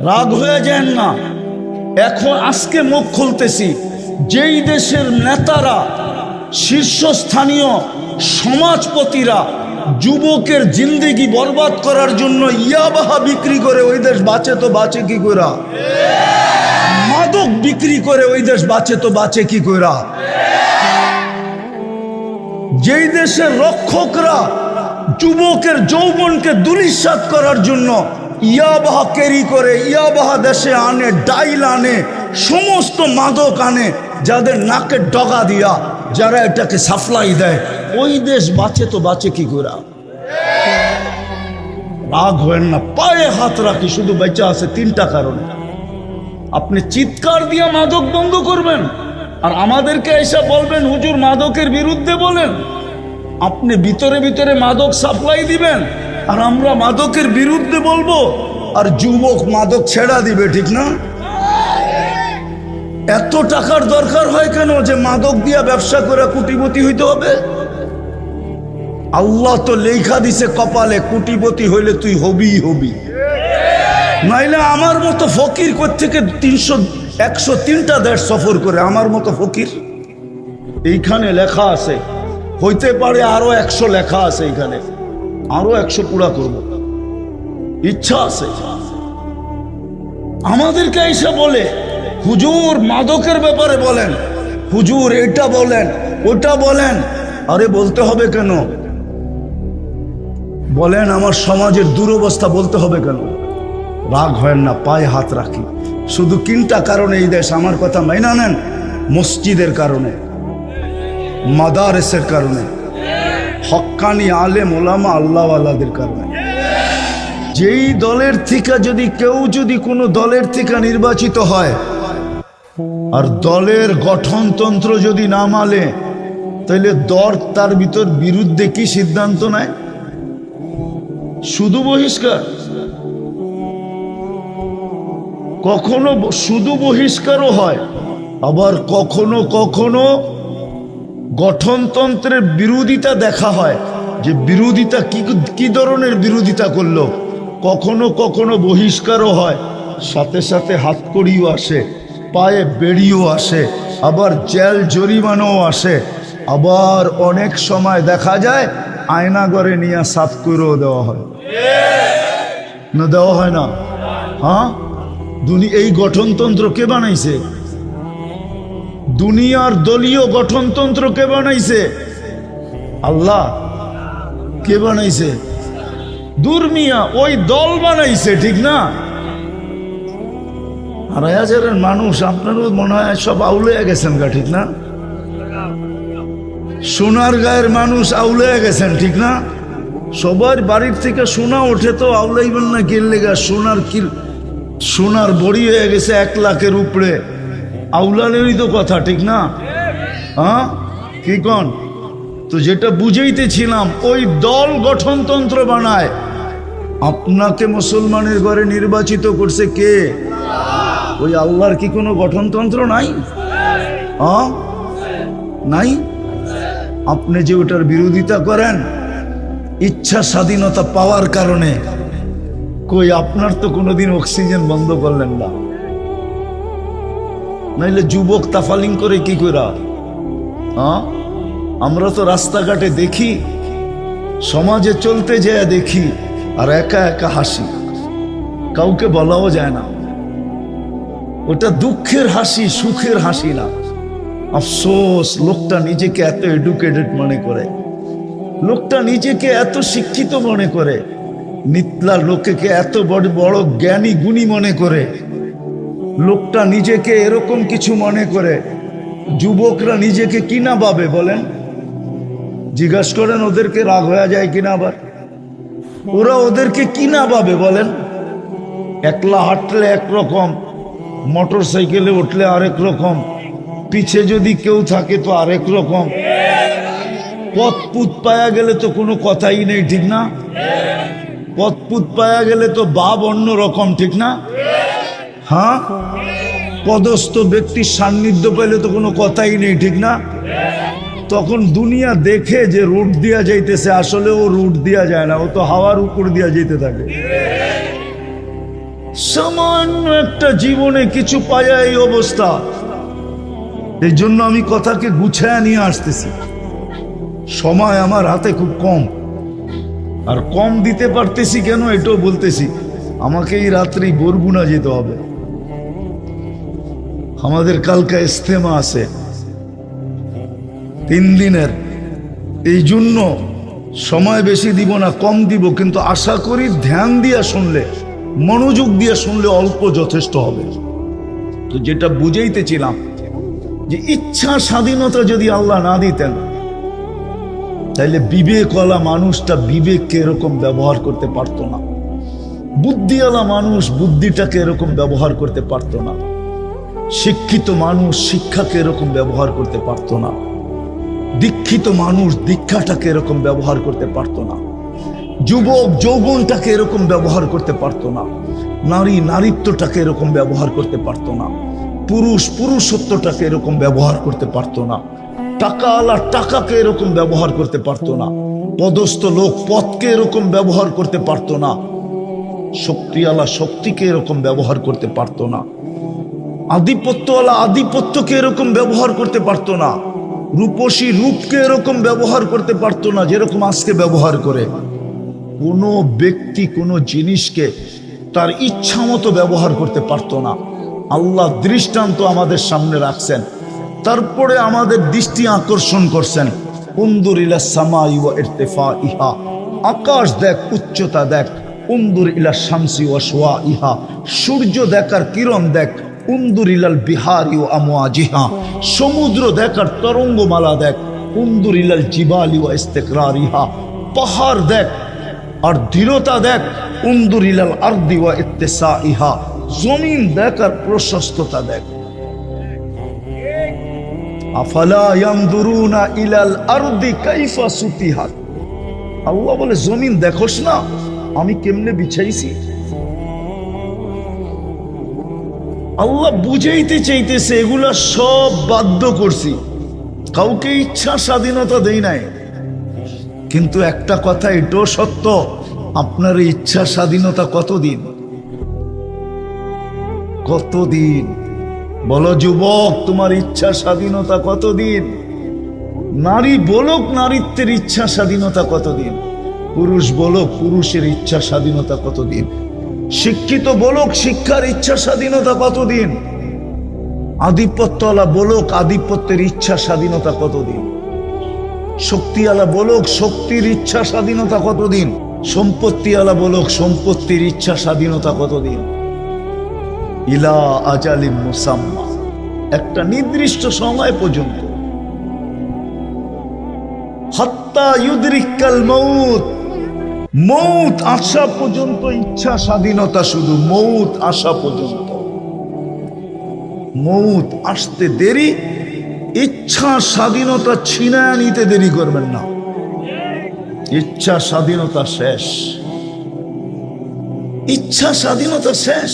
রাগ হয়ে যান না। এখন আজকে মুখ খুলতেছি, যেই দেশের নেতারা, শীর্ষস্থানীয় সমাজপতিরা যুবকের জিন্দেগি বরবাদ করার জন্য ইয়াবাহা বিক্রি করে, ওই দেশ বাঁচে তো বাঁচে কি কইরা? মাদক বিক্রি করে ওই দেশ বাঁচে তো বাঁচে কি কইরা? যেই দেশের রক্ষকরা যুবকের যৌবনকে দুলিশাত করার জন্য ইয়াবাহা ক্যারি করে, ইয়াবাহা দেশে আনে, ডাইল আনে, সমস্ত মাদক আনে, যাদের নাকের ডগা দিয়া যারা এটাকে সাপ্লাই দেয়, ওই দেশ বাঁচে তো বাঁচে কি করে? রাগ হয় না, পায়ে হাত রাখি, শুধু বেঁচে আছে তিনটা কারণে। আপনি চিৎকার দিয়ে মাদক বন্ধ করবেন আর আমাদেরকে এসে বলবেন হুজুর মাদকের বিরুদ্ধে বলেন। আপনি ভিতরে ভিতরে মাদক সাপ্লাই দিবেন আর আমরা মাদকের বিরুদ্ধে বলবো, আর যুবক মাদক ছেড়া দিবে, ঠিক না? এত টাকার দরকার হয় কেন যে মাদক দিয়া ব্যবসা করে কোটিপতি হইতে হবে? আল্লাহ তো লেখা দিছে কপালে, কোটিপতি হইলে তুই হবি হবি, নাইলে আমার মতো ফকির কোত্থেকে 103টা দেশ সফর করে? আমার মতো ফকির এইখানে লেখা আছে, হইতে পারে আরো 100 লেখা আছে, এইখানে আরো 100 পুরা করব, ইচ্ছা আছে। আমাদেরকে এসে বলে হুজুর মাদকের ব্যাপারে বলেন, হুজুর এটা বলেন, ওটা বলেন। আরে বলতে হবে কেন? বলেন আমার সমাজের দুরবস্থা বলতে হবে কেন? রাগ হয় না, পায়ে হাত রাখি। শুধু তিনটা কারণে এই দেশ, আমার কথা মাইনা নেন, মসজিদের কারণে, মাদারেসের কারণে, হক্কানি আলেম ওলামা আল্লাহওয়ালাদের কারণে। যেই দলের থেকে যদি কেউ যদি কোনো দলের থেকে নির্বাচিত হয় আর দলের গঠনতন্ত্র যদি না মানে, তাহলে দল তার ভিতর বিরুদ্ধে কি সিদ্ধান্ত নেয়? শুধু বহিষ্কার। কখনো শুধু বহিষ্কারও হয়, আবার কখনো কখনো গঠনতন্ত্রের বিরোধিতা দেখা হয়, যে বিরোধিতা কি ধরনের বিরোধিতা করলো। কখনো কখনো বহিষ্কারও হয়, সাথে সাথে হাতকড়িও আসে, পায়ে বেড়িও আসে, আবার জেল জরিমানাও আসে, আবার অনেক সময় দেখা যায় আয়নাঘরে নিয়ে সাফ করেও দেওয়া হয়, না দেওয়া হয় না? হ্যাঁ, এই গঠনতন্ত্র কে বানাইছে? দুনিয়ার দলীয় গঠনতন্ত্র কে বানাইছে? আল্লাহ। কে বানাইছে? দুর্মিয়া ওই দল বানাইছে, ঠিক না? 2,500 মানুষ, আপনারও মনে হয় সব আউলে গেছেন গা, ঠিক না? সোনার গায়ের মানুষ আউলে গেছেন, ঠিক না? সবার বাড়ির থেকে সোনা ওঠে তো আউলাইবেন না কিনলে গা? সোনার বড়ি হয়ে গেছে 1 লাখের উপরে, আউলালেরই তো কথা, ঠিক না? হ্যাঁ, কি কন? তো যেটা বুঝাইতেছিলাম, ওই দল গঠনতন্ত্র বানায়। আপনাকে মুসলমানের ঘরে নির্বাচিত করছে কে? ওই আল্লাহর কি কোনো গঠনতন্ত্র নাই? হ্যাঁ, নাই। আপনি যে ওটার বিরোধিতা করেন ইচ্ছা স্বাধীনতা পাওয়ার কারণে, কই আপনার তো কোনোদিন অক্সিজেন বন্ধ করলেন না, নাইলে যুবক তাফালিং করে কি কইরা? হ্যাঁ, আমরা তো রাস্তাঘাটে দেখি, সমাজে চলতে যায় দেখি, আর একা একা হাসি, কাউকে বলাও যায় না। ওটা দুঃখের হাসি, সুখের হাসি না। আফসোস, লোকটা নিজেকে এত এডুকেটেড মনে করে, লোকটা নিজেকে এত শিক্ষিত মনে করে, নিতলা লোকেকে এত বড় বড় জ্ঞানী গুণী মনে করে, লোকটা নিজেকে এরকম কিছু মনে করে। যুবকরা নিজেকে কিনা ভাবে বলেন? জিজ্ঞাসা করেন ওদেরকে, রাগ হয়ে যায় কিনা? আবার ওরা ওদেরকে কিনা ভাবে বলেন? একলা হাঁটলে একরকম, মোটর সাইকেলে উঠলে আরেক রকম, পিছে যদি কেউ থাকে তো আরেক রকম, পথপুত পায়া গেলে তো কোনো কথাই নেই, ঠিক না? পথপুত পায়া গেলে তো ভাব অন্য রকম, ঠিক না? হ্যাঁ, পদস্থ ব্যক্তির সান্নিধ্য পেলে তো কোনো কথাই নেই, ঠিক না? তখন দুনিয়া দেখে যে রুট দিয়া যাইতেছে, আসলে ও রুট দিয়া যায় না, ও তো হাওয়ার উপর দিয়া যেতে থাকে। সামান্য একটা জীবনে কিছু পায়া এই অবস্থা। এই জন্য আমি কথাকে গুছায় নিয়ে আসতেছি। সময় আমার হাতে খুব কম, আর কম দিতে পারতেছি কেন এটাও বলতেছি। আমাকে এই রাত্রি বরগুনা যেতে হবে, আমাদের কালকে ইস্তেমা আছে 3 দিনের। এই জন্য সময় বেশি দিব না, কম দিব, কিন্তু আশা করি ধ্যান দিয়া শুনলে, মনোযোগ দিয়ে শুনলে অল্প যথেষ্ট হবে। তো যেটা বুঝাইতেছিলাম যে ইচ্ছা স্বাধীনতা যদি আল্লাহ না দিতেন, তাইলে বিবেকওয়ালা মানুষটা বিবেককে এরকম ব্যবহার করতে পারতো না, বুদ্ধিওয়ালা মানুষ বুদ্ধিটাকে এরকম ব্যবহার করতে পারতো না, শিক্ষিত মানুষ শিক্ষাকে এরকম ব্যবহার করতে পারতো না, দীক্ষিত মানুষ দীক্ষাটাকে এরকম ব্যবহার করতে পারতো না, যুবক যৌবনটাকে এরকম ব্যবহার করতে পারতো না, নারী নারীত্বটাকে এরকম ব্যবহার করতে পারতো না, পুরুষ পুরুষত্বটাকে এরকম ব্যবহার করতে পারতো না, টাকাওয়ালা টাকাকে এরকম ব্যবহার করতে পারতো না, পদস্থ লোক পদকে এরকম ব্যবহার করতে পারতো না, শক্তিওয়ালা শক্তিকে এরকম ব্যবহার করতে পারতো না, আধিপত্যওয়ালা আধিপত্যকে এরকম ব্যবহার করতে পারতো না, রূপসী রূপকে এরকম ব্যবহার করতে পারতো না যেরকম আজকে ব্যবহার করে। কোনো ব্যক্তি কোনো জিনিসকে তার ইচ্ছা মতো ব্যবহার করতে পারতো না। আল্লাহ দৃষ্টান্ত আমাদের সামনে রাখছেন, তারপরে আমাদের দৃষ্টি আকর্ষণ করছেন। উনদুর ইলা সামাই ওয়া ইরতিফাইহা, আকাশ দেখ, উচ্চতা দেখ। উনদুর ইলা শামসি ওয়া শুআইহা, সূর্য দেখার কিরণ দেখ। উনদুর ইলাল বিহারি ওয়া আমওয়াজিহা, সমুদ্র দেখার তরঙ্গমালা দেখ। উনদুর ইলাল জিবালি ওয়া ইস্তিকরারিহা, পাহাড় দেখ আর দৃঢ়তা দেখ। উনদুর ইলাল আরদি ওয়া ইত্তিসাইহা, জমিন দেখ আর প্রশস্ততা দেখ। আফালা ইয়ানদুরুনা ইলাল আরদি কাইফা সুতিহাত, আল্লাহ বলে জমিন দেখোস না আমি কেমনে বিছাইছি। আল্লাহ বুঝাইতে চাইতেছে এগুলা সব বাধ্য করছি, কাউকে ইচ্ছা স্বাধীনতা দেই নাই। কিন্তু একটা কথা এটাও সত্য, আপনার ইচ্ছা স্বাধীনতা কতদিন? কতদিন বলো যুবক, তোমার ইচ্ছা স্বাধীনতা কতদিন? নারী বলুক নারীত্বের ইচ্ছা স্বাধীনতা কতদিন? পুরুষ বলুক পুরুষের ইচ্ছা স্বাধীনতা কতদিন? শিক্ষিত বলুক শিক্ষার ইচ্ছা স্বাধীনতা কতদিন? আধিপত্যওয়ালা বলুক আধিপত্যের ইচ্ছা স্বাধীনতা কতদিন? শক্তিওয়ালা বলুক শক্তির ইচ্ছা স্বাধীনতা কতদিন? সম্পত্তিওয়ালা বলুক সম্পত্তির ইচ্ছা স্বাধীনতা কতদিন? ইলা আজালিম মুসাম্মা, একটা নির্দিষ্ট সময় পর্যন্ত। হাত্তা ইউদরিকাল মউত, মউত আসা পর্যন্ত ইচ্ছা স্বাধীনতা শুধু মউত আসা পর্যন্ত। মউত আসতে দেরি, ইচ্ছা স্বাধীনতা ছিনায় নিতে দেরি করবেন না। ইচ্ছা স্বাধীনতা শেষ, ইচ্ছা স্বাধীনতা শেষ,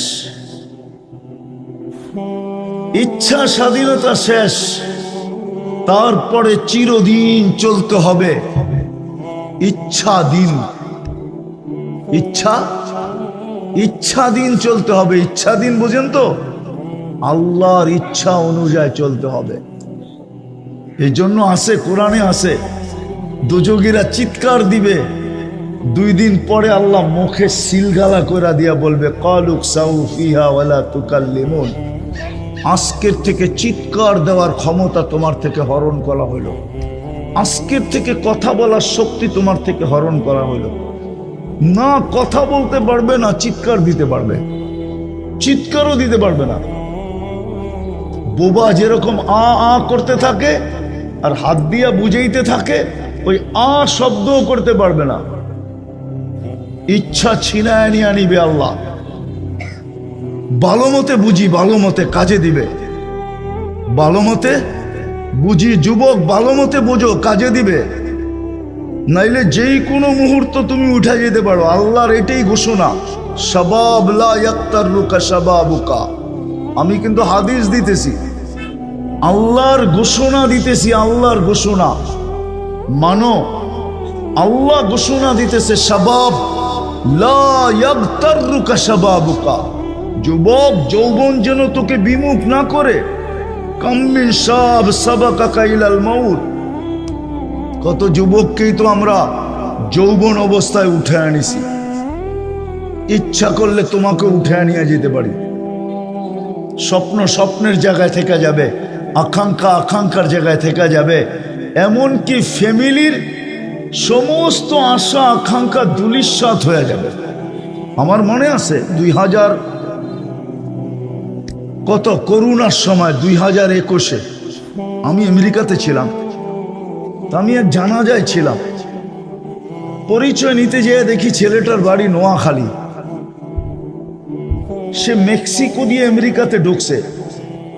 ইচ্ছা স্বাধীনতা শেষ। তারপরে চিরদিন চলতে হবে ইচ্ছা দিন, ইচ্ছা ইচ্ছা দিন চলতে হবে। ইচ্ছা দিন বুঝেন তো? আল্লাহর ইচ্ছা অনুযায়ী চলতে হবে। এই জন্য আছে, কোরআনে আছে, দুযোগীরা চিৎকার দিবে, 2 দিন পরে আল্লাহ মুখে সিলগালা করে দিয়া বলবে কালুক সাউ ফিহা ওয়ালা তুকাল্লিমুন, আজকের থেকে চিৎকার দেওয়ার ক্ষমতা তোমার থেকে হরণ করা হলো, আজকের থেকে কথা বলার শক্তি তোমার থেকে হরণ করা হলো। না কথা বলতে পারবে না, চিৎকার দিতে পারবে, চিৎকারও দিতে পারবে না। বোবা যেরকম আ আ করতে থাকে আর হাত দিয়া বুঝাইতে থাকে, ওই আ শব্দও করতে পারবে না। ইচ্ছা ছিনায় নিয়ে আনিবে আল্লাহ। ভালো মতে বুঝি, ভালো মতে কাজে দিবে। ভালো মতে বুঝি যুবক, ভালো মতে বোঝো, কাজে দিবে। নাইলে যেই কোনো মুহূর্ত তুমি উঠে যেতে পারো। আল্লাহর এটাই ঘোষণা, শাবাব লা ইয়াক্তারুকা শাবাবুকা। আমি কিন্তু হাদিস দিতেছি, আল্লাহর ঘোষণা দিতেছি, আল্লাহর ঘোষণা মানো। আল্লাহ ঘোষণা দিতেছে শাবাব লা ইয়াক্তারুকা শাবাবুকা, যুবক যৌবন যেন তোকে বিমুখ না করে। কাম্মিন শাব সাবাকাকা ইলাল মাউত, কত যুবককেই তো আমরা যৌবন অবস্থায় উঠে আনিছি। ইচ্ছা করলে তোমাকে উঠে আনিয়ে যেতে পারি। স্বপ্ন স্বপ্নের জায়গায় থেকে যাবে, আকাঙ্ক্ষা আকাঙ্ক্ষার জায়গায় থেকে যাবে, এমনকি ফ্যামিলির সমস্ত আশা আকাঙ্ক্ষা ধূলিসাৎ হয়ে যাবে। আমার মনে আছে 2000 কত করোনার সময় 2021-এ আমি আমেরিকাতে ছিলাম। আমি এক জানাজায় ছিলাম, পরিচয় নিতে যেয়ে দেখি ছেলেটার বাড়ি নোয়াখালী। সে মেক্সিকো দিয়ে আমেরিকাতে ঢুকছে,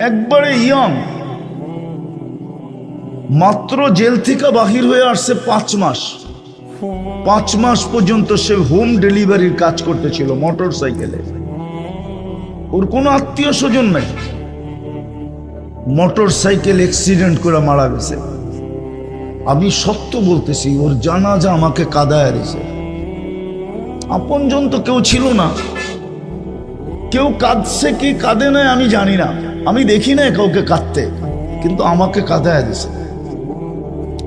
একবারে ইয়ং, মাত্র জেল থেকে বাহির হয়ে আসছে 5 মাস। 5 মাস পর্যন্ত সে হোম ডেলিভারির কাজ করতেছিল মোটর সাইকেলে। ওর কোনো আত্মীয় স্বজন নাই, মোটর সাইকেল অ্যাক্সিডেন্ট করে মারা গেছে। আমি সত্য বলতেছি, ওর জানাজা আমাকে কাঁদায় দিয়েছে। আপনজন তো কেউ ছিল না, কেউ কাঁদছে কি কাঁদে নাই আমি জানি না, আমি দেখি না কাউকে কাঁদতে, কিন্তু আমাকে কাঁদায় দিছে।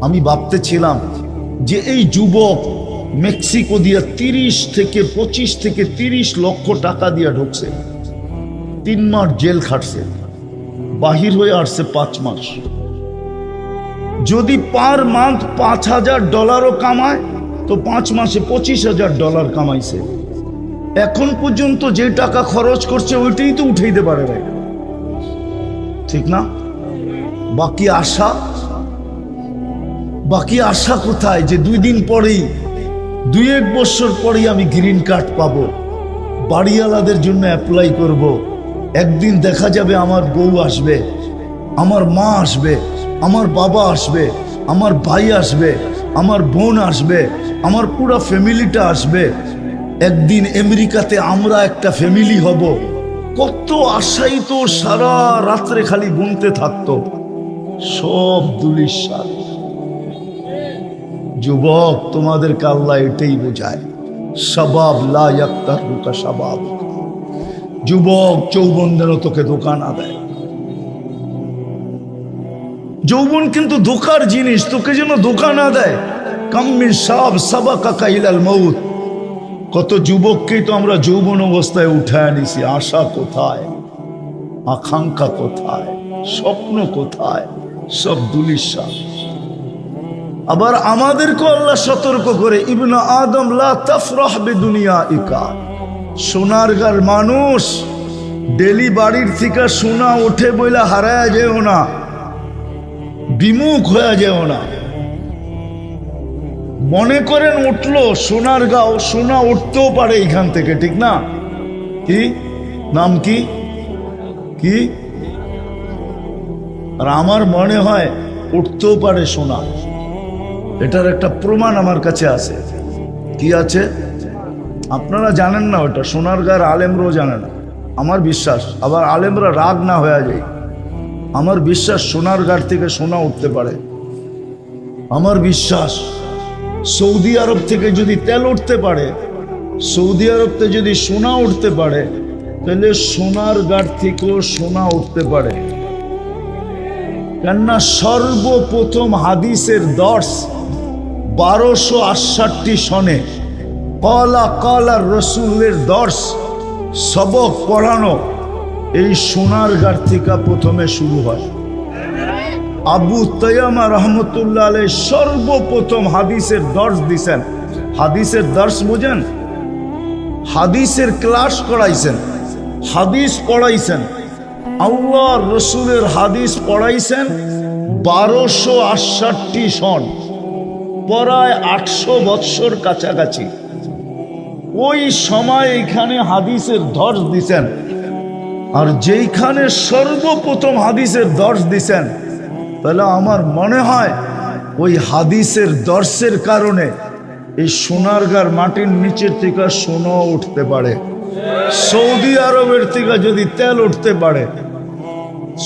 আমি ভাবতেছিলাম যে এই যুবক মেক্সিকো দিয়ে 25 থেকে 30 লক্ষ টাকা দিয়ে ঢুকছে, 3 মাস জেল খাটছে, বাহির হয়ে আসছে 5 মাস। যদি পার মান্থ $5,000 কামায় তো 5 মাসে $25,000 কামাইছে। এখন পর্যন্ত যে টাকা খরচ করছে ওইটাই তো উঠাইতে পারে না, ঠিক না? বাকি আশা কোথায় যে 2 দিন পরেই, 2-1 বছর পরেই আমি গ্রিন কার্ড পাবো, বাড়িওয়ালাদের জন্য অ্যাপ্লাই করব। একদিন দেখা যাবে আমার বউ আসবে, আমার মা আসবে, আমার বাবা আসবে, আমার ভাই আসবে, আমার বোন আসবে, আমার পুরো ফ্যামিলিটা আসবে। একদিন আমেরিকাতে আমরা একটা ফ্যামিলি হব। কত আশাই তো সারা রাত্রে খালি বুনতে থাকতো, সব ধূলিসাৎ। যুবক তোমাদেরকে আল্লাহ এটাই বোঝায়, শাবাব লা ইয়াক্তারুকা শাবাব। যুবক যৌবন যেন তোকে ধোঁকা না দেয়। যৌবন কিন্তু ধোঁকার জিনিস, তোকে যেন ধোঁকা না দেয়। কাম্মিন শাব সাবাকাকা ইলাল মাউত, কত যুবককেই তো আমরা যৌবন অবস্থায় উঠায় আনিছি। আশা কোথায়, আকাঙ্ক্ষা কোথায়, স্বপ্ন কোথায়, সব ধূলিসাৎ। আবার আমাদেরকে আল্লাহ সতর্ক করে, ইবনে আদম লা তাফরাহ বিদুনিয়াইকা, সোনারগার মানুষ, ডেলি বাড়ির থেকে সোনা ওঠে বইলা হারায়া যেও না, বিমুখ হয়ে যেও না। মনে করেন উঠলো সোনারগাঁও, সোনা উঠতেও পারে এখান থেকে, ঠিক না? কি নাম কি কি? আর আমার মনে হয় উঠতেও পারে সোনা। এটার একটা প্রমাণ আমার কাছে আছে। কি আছে? আপনারা জানেন না ওটা, সোনারগাঁর আলেমরাও জানে না, আমার বিশ্বাস। আবার আলেমরা রাগ না হয়ে যায়, আমার বিশ্বাস সোনারগাঁর থেকে সোনা উঠতে পারে। আমার বিশ্বাস সৌদি আরব থেকে যদি তেল উঠতে পারে, সৌদি আরবতে যদি সোনা উঠতে পারে, তাহলে সোনারগাঁর থেকেও সোনা উঠতে পারে। কেননা সর্বপ্রথম হাদিসের দর্শ 1268 সনে কলা কলা রসুলের দর্শ সবক পড়ানো এই সোনারগাঁর থেকে প্রথমে শুরু হয়। আবু তাইয়ামা রহমতুল্লাহ আলাইহি সর্বপ্রথম হাদিসের দর্শ দিছেন। হাদিসের দর্শ বুঝেন? হাদিসের ক্লাস করাইছেন, হাদিস পড়াইছেন, আল্লাহ রসুলের হাদিস পড়াইছেন 1268 সন, প্রায় 800 বৎসর কাছাকাছি। ওই সময় এখানে হাদিসের দর্শ দিছেন। আর যেইখানে সর্বপ্রথম হাদিসের দর্শ দিছেন, তাহলে আমার মনে হয় ওই হাদিসের দর্শের কারণে এই সোনারগাঁর মাটির নিচের থেকে সোনা উঠতে পারে। সৌদি আরবের থেকে যদি তেল উঠতে পারে,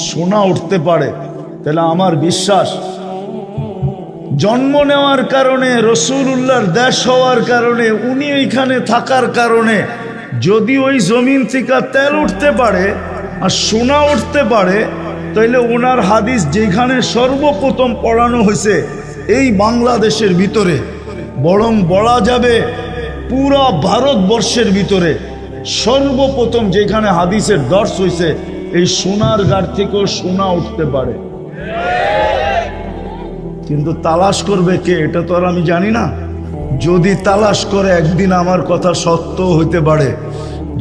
সোনা উঠতে পারে, তাহলে আমার বিশ্বাস জন্ম নেওয়ার কারণে, রসুলুল্লাহর দেশ হওয়ার কারণে, উনি এইখানে থাকার কারণে যদি ওই জমিন থেকে তেল উঠতে পারে আর সোনা উঠতে পারে, তাইলে ওনার হাদিস যেখানে সর্বপ্রথম পড়ানো হয়েছে এই বাংলাদেশের ভিতরে, বরং বলা যাবে পুরা ভারতবর্ষের ভিতরে সর্বপ্রথম যেখানে হাদিসের দর্শ হয়েছে, এই সোনার গাড় থেকেও সোনা উঠতে পারে। কিন্তু তালাশ করবে কে, এটা তো আর আমি জানি না। যদি তালাশ করে, একদিন আমার কথা সত্য হইতে পারে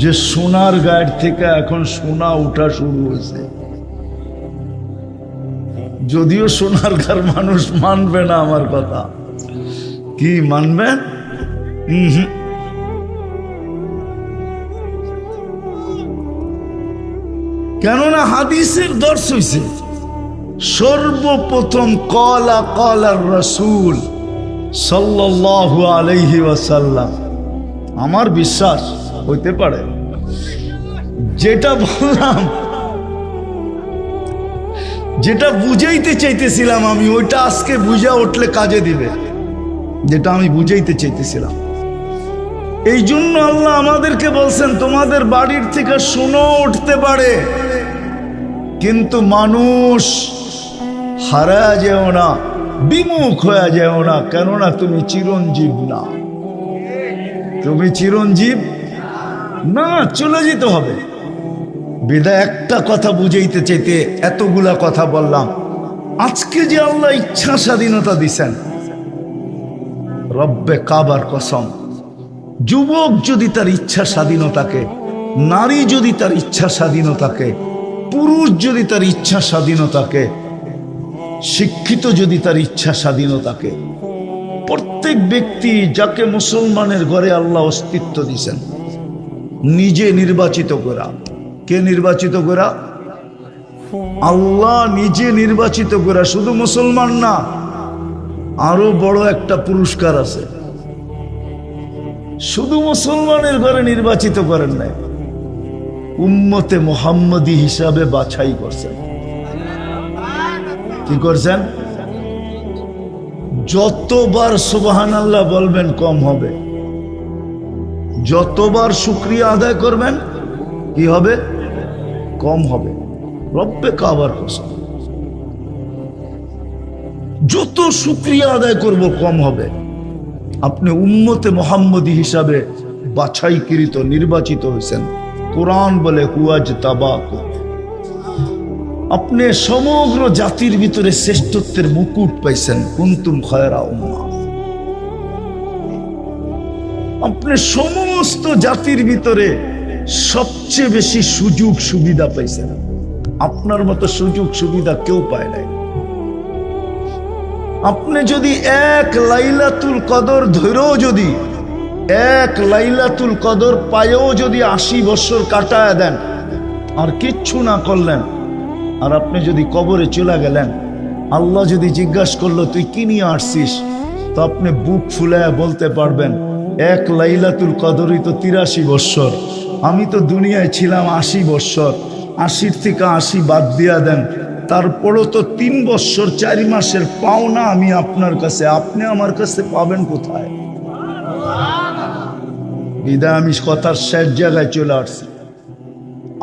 যে সোনার গাড় থেকে এখন সোনা উঠা শুরু হয়েছে। যদিও সোনার গাড় মানুষ মানবে না আমার কথা। কি মানবে? কেননা হাদিসের দর্শ হইছে সর্বপ্রথম কলা কলার রাসূল সাল্লাল্লাহু আলাইহি ওয়াসাল্লাম। আমার বিশ্বাস হইতে পারে যেটা বললাম, যেটা বুঝাইতে চাইতেছিলাম আমি, ওইটা আজকে বুঝা উঠলে কাজে দিবে, যেটা আমি বুঝাইতে চাইতেছিলাম। এই জন্য আল্লাহ আমাদেরকে বলছেন তোমাদের বাড়ির থেকে সোনা উঠতে পারে, কিন্তু মানুষ হারা যেও না, বিমুখ হয়ে যেও না, কেননা তুমি চিরঞ্জীব না। তুমি চিরঞ্জীব না, চলে যেতে হবে। বিদায় একটা কথা বুঝাইতে চাইতে এতগুলা কথা বললাম। আজকে যে আল্লাহ ইচ্ছা স্বাধীনতা দিছেন, রব্বে কাবার কসম, যুবক যদি তার ইচ্ছা স্বাধীনতাকে, নারী যদি তার ইচ্ছা স্বাধীনতাকে, পুরুষ যদি তার ইচ্ছা স্বাধীনতাকে, শিক্ষিত যদি তার ইচ্ছা স্বাধীনতাকে, প্রত্যেক ব্যক্তি যাকে মুসলমানের ঘরে আল্লাহ অস্তিত্ব দিছেন, নিজে নির্বাচিত করা। কে নির্বাচিত করা? আল্লাহ নিজে নির্বাচিত করা। শুধু মুসলমান না, আরো বড় একটা পুরস্কার আছে। শুধু মুসলমানের ঘরে নির্বাচিত করেন নাই, উম্মতে মুহাম্মদী হিসাবে বাছাই করছেন। কি করছেন? যতবার সুবহানাল্লাহ বলবেন কম হবে, যতবার শুকরিয়া আদায় করবেন কি হবে? কম হবে। রব্বে কাবার কসম, যত শুকরিয়া আদায় করব কম হবে। আপনি উম্মতে মুহাম্মদী হিসাবে বাছাইকৃত, নির্বাচিত হয়েছেন। কোরআন বলে হুয়াজ তাবাকু, আপনি সমগ্র জাতির ভিতরে শ্রেষ্ঠত্বের মুকুট পাইছেন। কুনতুম খায়রা উম্মাহ, আপনি সমস্ত জাতির ভিতরে সবচেয়ে বেশি সুযোগ সুবিধা পাইছেন। আপনার মতো সুযোগ সুবিধা কেউ পায় নাই। আপনি যদি এক লাইলাতুল কদর ধরেও, যদি এক লাইলাতুল কদর পায়েও যদি 80 বছর কাটায় দেন আর কিচ্ছু না করলেন, আর আপনি যদি কবরে চলে গেলেন, আল্লাহ যদি জিজ্ঞাসা করলো তুই কি নিয়ে আসছিস, তো আপনি বুক ফুলায় বলতে পারবেন এক লাইলাতুল কদরই তো 83 বছর, আমি তো দুনিয়ায় ছিলাম 80 বছর, 80 থেকে 80 বাদ দিয়া দেন, তারপরও তো 3 বছর 4 মাসের পাওনা আমি আপনার কাছে, আপনি আমার কাছে পাবেন কোথায়? বিদায় আমি কথার শেষ জায়গায় চলে আসছি,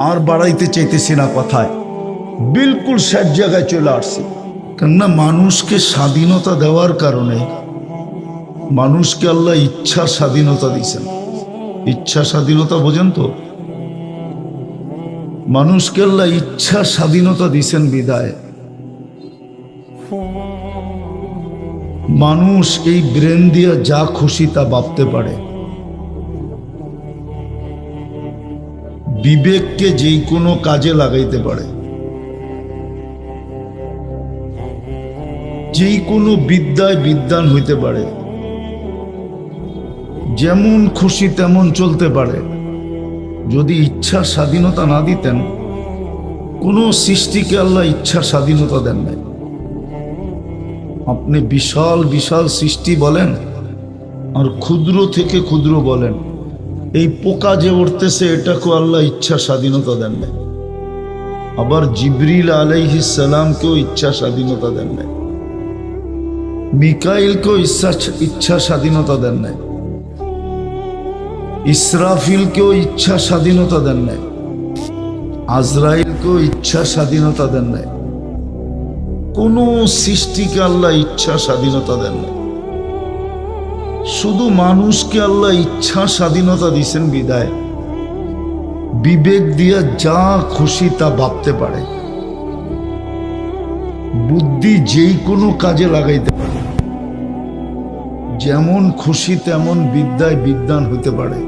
আর বাড়াইতে চাইতেছি না কথায়, বিলকুল শেষ জায়গায় চলে আসছি। কেননা মানুষকে স্বাধীনতা দেওয়ার কারণে মানুষকে আল্লাহ ইচ্ছা স্বাধীনতা দিয়েছেন। ইচ্ছা স্বাধীনতা বোঝেন তো? মানুষকে আল্লাহ ইচ্ছা স্বাধীনতা দিয়েছেন বিদায় মানুষ এই ব্রেন দিয়ে যা খুশি তা ভাবতে পারে, বিবেককে যে কোনো কাজে লাগাইতে পারে, যে কোনো বিদ্যায় বিদ্বান হইতে পারে, যেমন খুশি তেমন চলতে পারে। যদি ইচ্ছা স্বাধীনতা না দিতেন, কোনো সৃষ্টিকে আল্লাহ ইচ্ছা স্বাধীনতা দেন নাই। আপনি বিশাল বিশাল সৃষ্টি বলেন আর ক্ষুদ্র থেকে ক্ষুদ্র বলেন, এই পোকা যে উঠতেছে এটাকেও আল্লাহ ইচ্ছা স্বাধীনতা দেন নাই। আবার জিবরিল আলাইহিস সালামকেও ইচ্ছা স্বাধীনতা দেন নাই, মিকাইলকেও ইচ্ছা স্বাধীনতা দেন নাই। ইসরাফিলকেও ইচ্ছা স্বাধীনতা দেন নাই, আজরাইলকেও ইচ্ছা স্বাধীনতা দেন নাই, কোন সৃষ্টিকে আল্লাহ ইচ্ছা স্বাধীনতা দেন নাই। শুধু মানুষকে আল্লাহ ইচ্ছা স্বাধীনতা দিয়েছেন বিদায় বিবেক দিয়া যা খুশি তা ভাবতে পারে, বুদ্ধি যেই কোনো কাজে লাগাইতে পারে, যেমন খুশি তেমন বিদ্যায় বিদ্বান হতে পারে।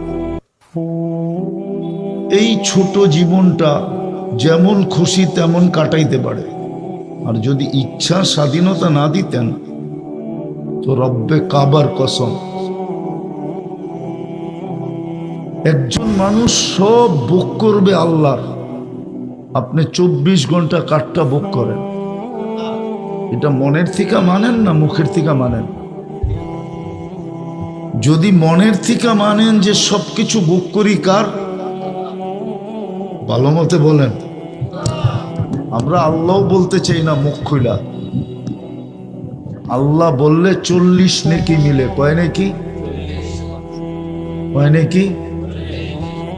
এই ছোট জীবনটা যেমন খুশি তেমন কাটাইতে পারে। আর যদি ইচ্ছা স্বাধীনতা না দিতেন তো রব্বে কাবার কসম, একজন মানুষ সব ভোগ করবে আল্লাহর, আপনি 24 ঘন্টা কাঠটা ভোগ করেন। এটা মনের থেকে মানেন না মুখের থেকে মানেন? যদি মনের থেকে মানেন যে সবকিছু ভোগ করি কার, ভালো মতে বলেন। আমরা আল্লাহ বলতে চাই না মুখ খুলা। আল্লাহ বললে 40 নেকি মিলে, কয় নাকি? কয় নাকি?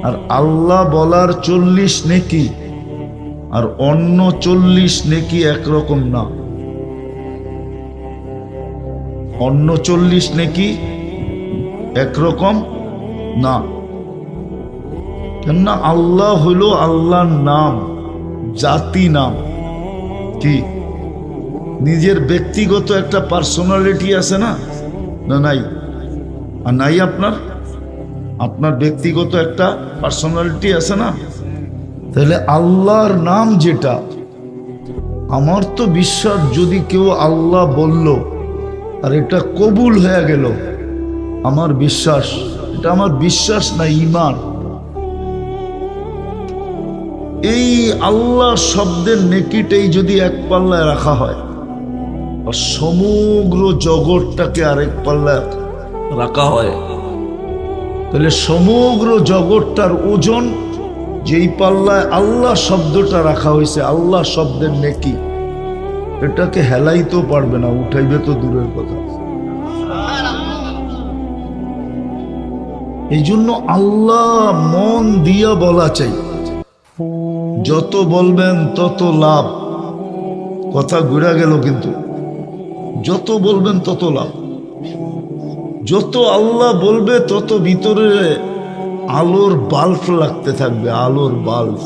আর আল্লাহ বলার 40 নেকি আর অন্য 40 নেকি একরকম না। অন্য 40 নেকি একরকম না। কেননা আল্লাহ হলো আল্লাহর নাম, জাতি নাম। কি নিজের ব্যক্তিগত একটা পার্সোনালিটি আছে না? না নাই? আর নাই আপনার? আপনার ব্যক্তিগত একটা পার্সোনালিটি আছে না? তাহলে আল্লাহর নাম যেটা, আমার তো বিশ্বাস যদি কেউ আল্লাহ বলল আর এটা কবুল হয়ে গেল, আমার বিশ্বাস, এটা আমার বিশ্বাস না, ঈমান। এই আল্লাহ শব্দের নেকিটাই যদি এক পাল্লায় রাখা হয় আর সমগ্র জগৎটাকে আরেক পাল্লায় রাখা হয়, তাহলে সমগ্র জগৎটার ওজন যেই পাল্লায় আল্লাহ শব্দটা রাখা হয়েছে, আল্লাহ শব্দের নেকি, এটাকে হেলাইতেও পারবে না, উঠাইবে তো দূরের কথা। এই জন্য আল্লাহ মন দিয়া বলা চাই। যত বলবেন তত লাভ। কথা ঘুরে গেল, কিন্তু যত বলবেন তত লাভ। যত আল্লাহ বলবে তত ভিতরে আলোর বাল্ব লাগতে থাকবে, আলোর বাল্ব।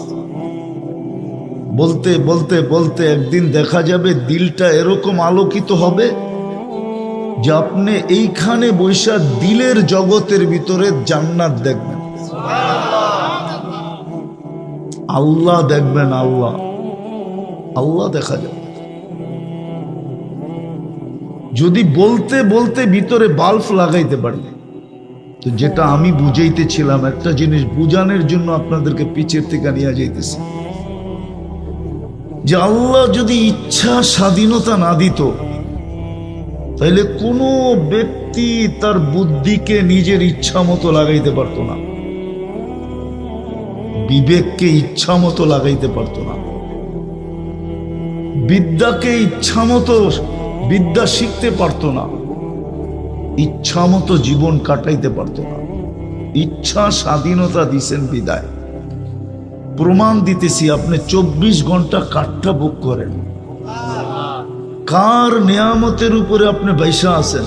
বলতে বলতে বলতে একদিন দেখা যাবে দিলটা এরকম আলোকিত হবে যে আপনি এইখানে বৈশা দিলের জগতের ভিতরে জান্নাত দেখবেন, আল্লাহ দেখবেন, আল্লাহ আল্লাহ দেখা যাবে। যদি বলতে বলতে ভিতরে বাল্ব লাগাইতে পারি, তো যেটা আমি বুঝাইতেছিলাম, একটা জিনিস বুঝানোর জন্য আপনাদেরকে পিছের থেকে নিয়ে যাইতেছি, যে আল্লাহ যদি ইচ্ছা স্বাধীনতা না দিত, তাহলে কোনো ব্যক্তি তার বুদ্ধিকে নিজের ইচ্ছা মতো লাগাইতে পারতো না, বিবেককে ইচ্ছা মতো লাগাইতে পারতো না, বিদ্যাকে ইচ্ছা মতো বিদ্যা শিখতে পারতো না, ইচ্ছা মতো জীবন কাটাইতে পারতো না। ইচ্ছা স্বাধীনতা দিছেন বিদায়। প্রমাণ দিতেছি, আপনি 24 ঘন্টা কাঠটা ভোগ করেন, কার নিয়ামতের উপরে আপনি বাইসা আছেন?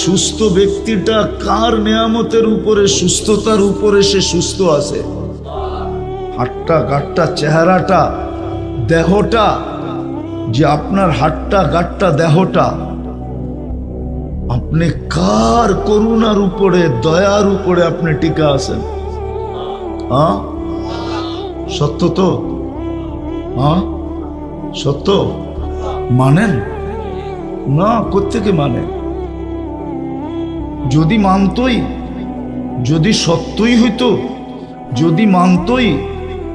সুস্থ ব্যক্তিটা কার নিয়ামতের উপরে, সুস্থতার উপরে সে সুস্থ আছে? হাটটা গাটটা চেহারাটা দেহটা, যে আপনার হাটটা গাটটা দেহটা, আপনি কার করুণার উপরে, দয়ার উপরে আপনি টিকা আছেন? সত্য তো? সত্য মানেন না? কোত্থেকে মানে? যদি মানতই, যদি সত্যই হইতো, যদি মানতই,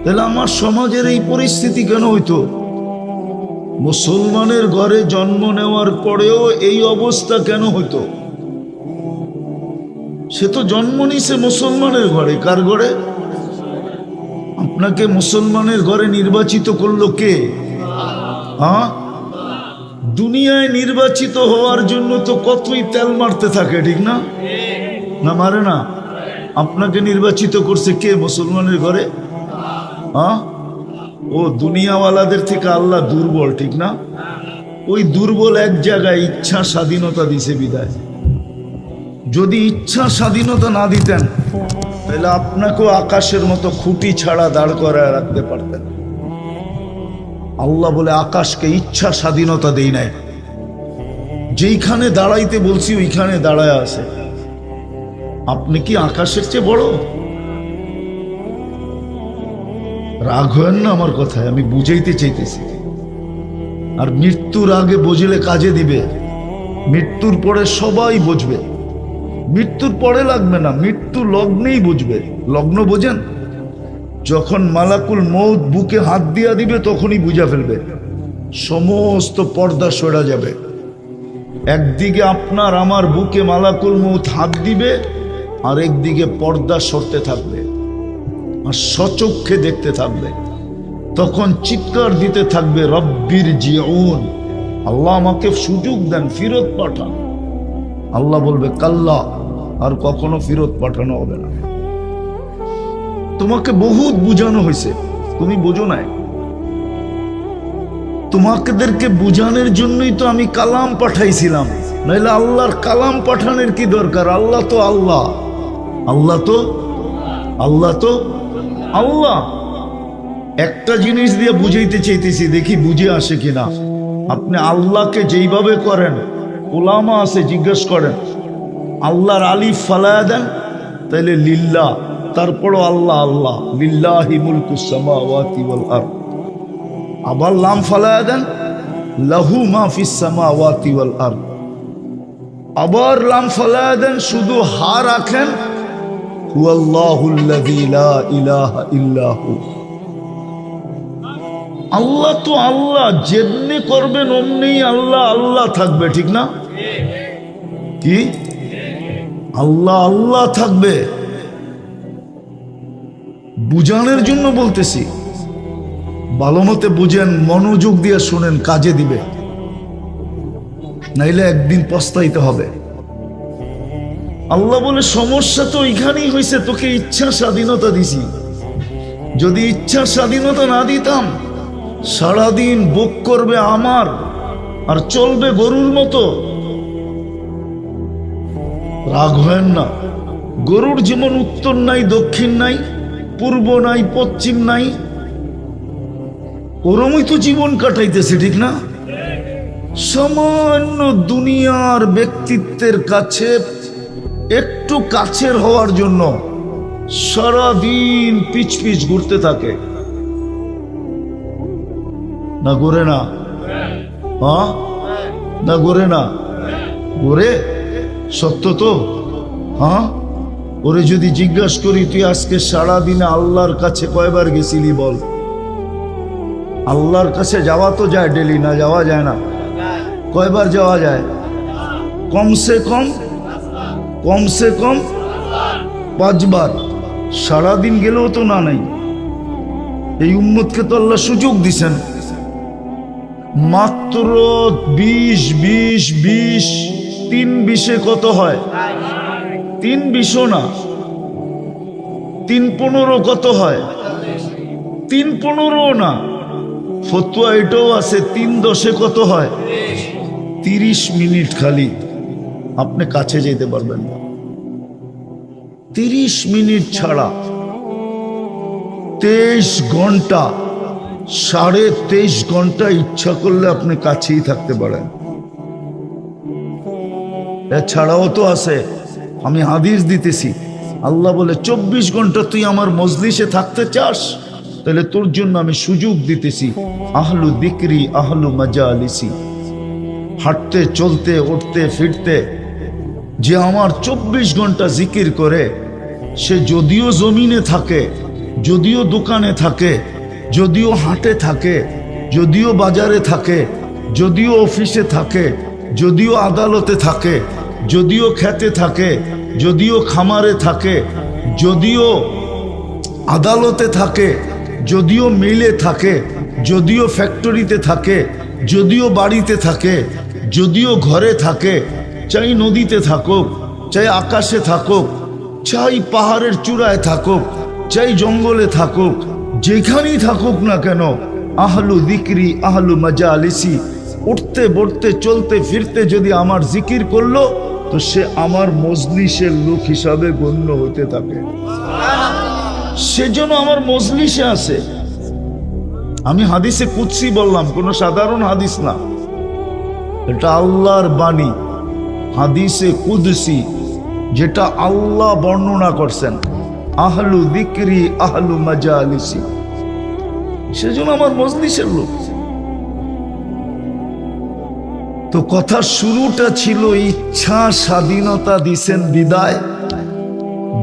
তাহলে আমার সমাজের এই পরিস্থিতি কেন হইতো? মুসলমানের ঘরে জন্ম নেওয়ার পরেও এই অবস্থা কেন হইতো? সে তো জন্ম নিছে মুসলমানের ঘরে। কার ঘরে? আপনাকে মুসলমানের ঘরে নির্বাচিত করলো কে? দুনিয়ায় নির্বাচিত হওয়ার জন্য তো কতই তেল মারতে থাকে, ঠিক না? না মারে না? আপনাকে নির্বাচিত করছে কে মুসলমানের ঘরে? হ্যাঁ, ও দুনিয়াওয়ালাদের থেকে আল্লাহ দুর্বল, ঠিক না? ওই দুর্বল এক জায়গায় ইচ্ছা স্বাধীনতা দিছে বিদায়। যদি ইচ্ছা স্বাধীনতা না দিতেন তাহলে আপনাকেও আকাশের মতো খুঁটি ছাড়া দাঁড় করায় রাখতে পারতেন। আল্লাহ বলে আকাশকে ইচ্ছা স্বাধীনতা দেই নাই, যেইখানে দাঁড়াইতে বলছি ওইখানে দাঁড়ায় আছে। আপনি কি আকাশের চেয়ে বড়? রাগ হয়েন না আমার কথায়, আমি বুঝাইতে চাইতেছি। আর মৃত্যুর আগে বুঝলে কাজে দিবে, মৃত্যুর পরে সবাই বুঝবে। মৃত্যুর পরে লাগবে না, মৃত্যু লগ্নেই বুঝবে। লগ্ন বোঝেন? যখন মালাকুল মউত বুকে হাত দিয়া দিবে তখনই বুঝা ফেলবে, সমস্ত পর্দা সরা যাবে। একদিকে আপনার আমার বুকে মালাকুল মউত হাত দিবে, আর একদিকে পর্দা সরতে থাকবে, আর সচক্ষে দেখতে থাকবে। তখন চিৎকার দিতে থাকবে, রব্বির জিউন, আল্লাহ আমাকে সুযোগ দেন, ফিরত পাঠান। আল্লাহ বলবে, কাল্লা, আর কখনো ফিরত পাঠানো হবে না। তোমাকে বহুত বুঝানো হয়েছে, তুমি বোঝো নাই। তোমাকেদেরকে বুঝানোর জন্যই তো আমি কালাম পাঠাইছিলাম, নাহলে আল্লাহর কালাম পাঠানোর কি দরকার? আল্লাহ তো আল্লাহ, আল্লাহ তো আল্লাহ তো আল্লাহ। একটা জিনিস দিয়ে বুঝাইতে চাইতেছি, দেখি বুঝে আসে কিনা। আপনি আল্লাহকে যেইভাবে করেন, ওলামা আছে জিজ্ঞেস করেন, আল্লাহর আলিফ ফালায়া দেন তাইলে লিল্লাহ, তারপরও আল্লাহ আল্লাহ, লিল্লাহি মুলকুস সামাওয়াতি ওয়াল আরদ। আবার লাম ফালায়া দেন, লাহু মা ফিস সামাওয়াতি ওয়াল আরদ। আবার লাম ফালায়া দেন, শুধু হা রাখেন, হুয়াল্লাহুল্লাযী লা ইলাহা ইল্লা হু। আল্লাহ তো আল্লাহ, যেমনি করবেন অমনি আল্লাহ আল্লাহ থাকবে, ঠিক না? কি আল্লাহ আল্লাহ থাকবে? বুঝানোর জন্য বলতেছি, ভালো মতে বুঝেন, মনোযোগ দিয়ে শুনেন, কাজে দিবে, নাইলে একদিন পস্তাইতে হবে। আল্লাহ বলে, সমস্যা তো এখানেই হয়েছে, তোকে ইচ্ছা স্বাধীনতা দিছি। যদি ইচ্ছা স্বাধীনতা না দিতাম, সারাদিন ভোগ করবে আমার আর চলবে গরুর মতো। রাগ হয়েন না। গরুর যেমন উত্তর নাই, দক্ষিণ নাই, পূর্ব নাই, পশ্চিম নাই, ওরমই তো জীবন কাটাইতেছে, ঠিক না? সামান্য দুনিয়ার ব্যক্তিত্বের কাছে একটু কাছের হওয়ার জন্য সারাদিন পিছ পিছ ঘুরতে থাকে, না ঘুরে না? হ্যাঁ, না ঘুরে না? ঘুরে, সত্য তো। হ্যাঁ, ওরে যদি জিজ্ঞাসা করি, তুই আজকে সারাদিনে আল্লাহর কাছে কয়বার গেছিলি বল? আল্লাহর কাছে যাওয়া তো যায় ডেলি, না যাওয়া যায় না? কয়বার যাওয়া যায়? কমসে কম 5 বার। সারাদিন গেলেও তো না নাই। এই উম্মতকে তো আল্লাহ সুযোগ দিছেন, মাত্র 20 3 20-এ কত হয়? 3 20 না, 3 15 কত হয়? 3 15 না, ফতুয়া এটাও আছে, 3 10-এ কত হয়? 30 মিনিট খালি আপনি কাছে যেতে পারবেন না। 30 মিনিট ছাড়া 23 ঘন্টা, 23.5 ঘন্টা ইচ্ছা করলে আপনি কাছেই থাকতে পারেন। এছাড়াও তো আছে, আমি হাদিস দিতেছি, আল্লাহ বলে 24 ঘন্টা তুই আমার মজলিসে থাকতে চাস, তাহলে তোর জন্য আমি সুযোগ দিতেছি, আহলু যিকরি আহলু মাজালিসি। হাঁটতে চলতে উঠতে ফিরতে যে আমার 24 ঘন্টা জিকির করে, সে যদিও জমিনে থাকে, যদিও দোকানে থাকে, যদিও হাটে থাকে, যদিও বাজারে থাকে, যদিও অফিসে থাকে, যদিও আদালতে থাকে, যদিও খেতে থাকে, যদিও খামারে থাকে, যদিও আদালতে থাকে, যদিও মিলে থাকে, যদিও ফ্যাক্টরিতে থাকে, যদিও বাড়িতে থাকে, যদিও ঘরে থাকে, চাই নদীতে থাকুক, চাই আকাশে থাকুক, চাই পাহাড়ের চূড়ায় থাকুক, চাই জঙ্গলে থাকুক, যেখানেই থাকুক না কেন, আহলু যিকরি আহলু মাজালিসি, উঠতে বসতে চলতে ফিরতে যদি আমার জিকির করলো তো সে আমার মজলিসের লোক হিসাবে গণ্য হতে থাকে। সেজন্য আমার মজলিসে আছে। আমি হাদিসে কুদসি বললাম, কোনো সাধারণ হাদিস না, এটা আল্লাহর বাণী, হাদিসে কুদসি, যেটা আল্লাহ বর্ণনা করছেন, আহলু যিকরি আহলু মাজালিসি, সেজন্য আমার মজলিসের লোক। তো কথার শুরুটা ছিল ইচ্ছা স্বাধীনতা দিছেন বিদায়,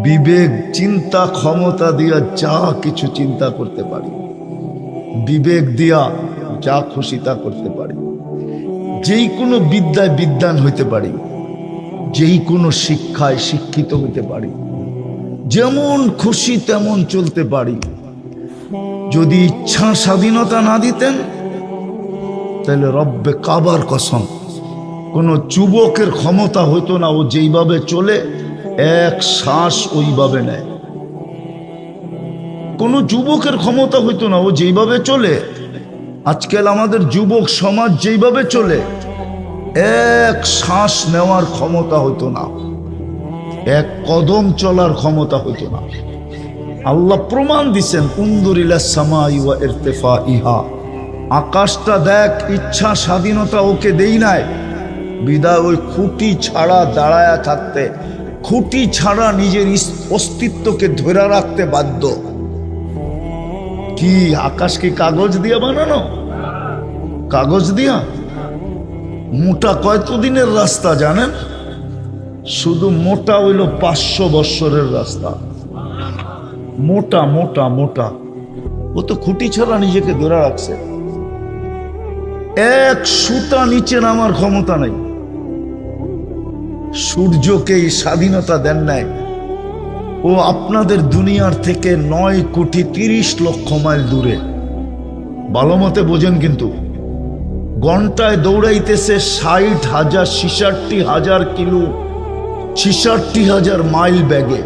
বিবেক চিন্তা ক্ষমতা দিয়া যা কিছু চিন্তা করতে পারি, বিবেক দিয়া যা খুশি তা করতে পারি, যেই কোনো বিদ্যায় বিদ্বান হইতে পারি, যেই কোনো শিক্ষায় শিক্ষিত হইতে পারি, যেমন খুশি তেমন চলতে পারি। যদি ইচ্ছা স্বাধীনতা না দিতেন তাহলে রব্বে কাবার কসম কোন যুবকের ক্ষমতা হইতো না ও যেইভাবে চলে এক শ্বাস ওইভাবে নেয়। কোন যুবকের ক্ষমতা হইতো না ও যেইভাবে চলে। আজকাল আমাদের যুবক সমাজ যেইভাবে চলে এক শ্বাস নেওয়ার ক্ষমতা হইতো না, এক কদম চলার ক্ষমতা হইতো না। আল্লাহ প্রমাণ দিছেন, উনদুরিলাস সামাই ওয়া ইরতিফাইহা, আকাশটা দেখ, ইচ্ছা স্বাধীনতা ওকে দেই নাই বিদায় ওই খুঁটি ছাড়া দাঁড়ায়া থাকতে, খুঁটি ছাড়া নিজের অস্তিত্বকে ধরে রাখতে বাধ্য। কি আকাশ কি কাগজ দিয়ে বানানো? কাগজ দিয়া? মোটা কতদিনের রাস্তা জানেন? শুধু মোটা হইল 500 বৎসরের রাস্তা। মোটা মোটা মোটা, ও তো খুঁটি ছাড়া নিজেকে ধরে রাখছে। এক সুতা নিচে নামার ক্ষমতা নাই। সূর্যকে এই স্বাধীনতা দেন নাই। ও আপনাদের দুনিয়ার থেকে 9,30,00,000 মাইল দূরে। ভালো মতে বোঝেন, কিন্তু ঘন্টায় দৌড়াইতেছে 60,000 66,000 কিলো, 66,000 মাইল ব্যাগে,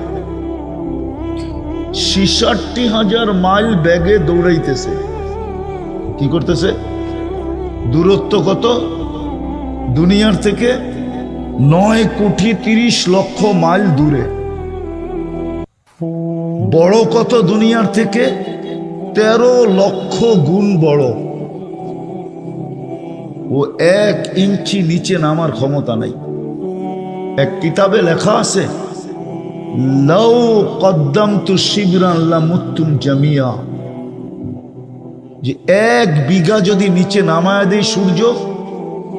66,000 মাইল ব্যাগে দৌড়াইতেছে। কি করতেছে? দূরত্ব কত দুনিয়ার থেকে? 9,30,00,000 মাইল দূরে। বড় কত দুনিয়ার থেকে? 13 লক্ষ গুণ বড়। ও 1 ইঞ্চি নিচে নামার ক্ষমতা নাই। এক কিতাবে লেখা আছে, লাউ কদ্দামতু শিবরান লামুতুম জামিয়া, যে 1 বিঘা যদি নিচে নামায় দেয় সূর্য,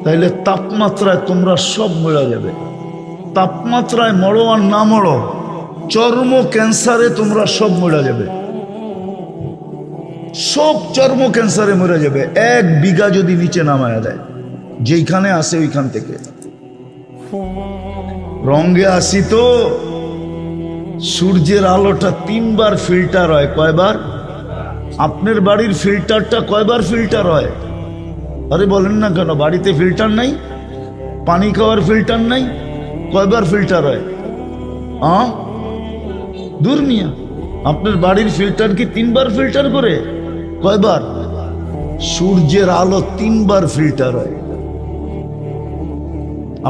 তাহলে তাপমাত্রায় তোমরা সব মরে যাবে। তাপমাত্রায় মরো আর না মরো, চর্ম ক্যান্সারে তোমরা সব মরে যাবে, সব চর্ম ক্যান্সারে মরে যাবে 1 বিঘা যদি নিচে নামায় দেয়। যেইখানে আসে ওইখান থেকে। রঙে আসি তো, সূর্যের আলোটা 3 বার ফিল্টার হয়। কয়বার? আপনার বাড়ির ফিল্টারটা কয়বার ফিল্টার হয়? আরে বলেন না কেন, বাড়িতে ফিল্টার নাই? পানি খাওয়ার ফিল্টার নাই? কয়বার ফিল্টার হয়? দূর মিয়া, আপনার বাড়ির ফিল্টার কি 3 বার ফিল্টার করে? কয়বার? সূর্যের আলো 3 বার ফিল্টার হয়।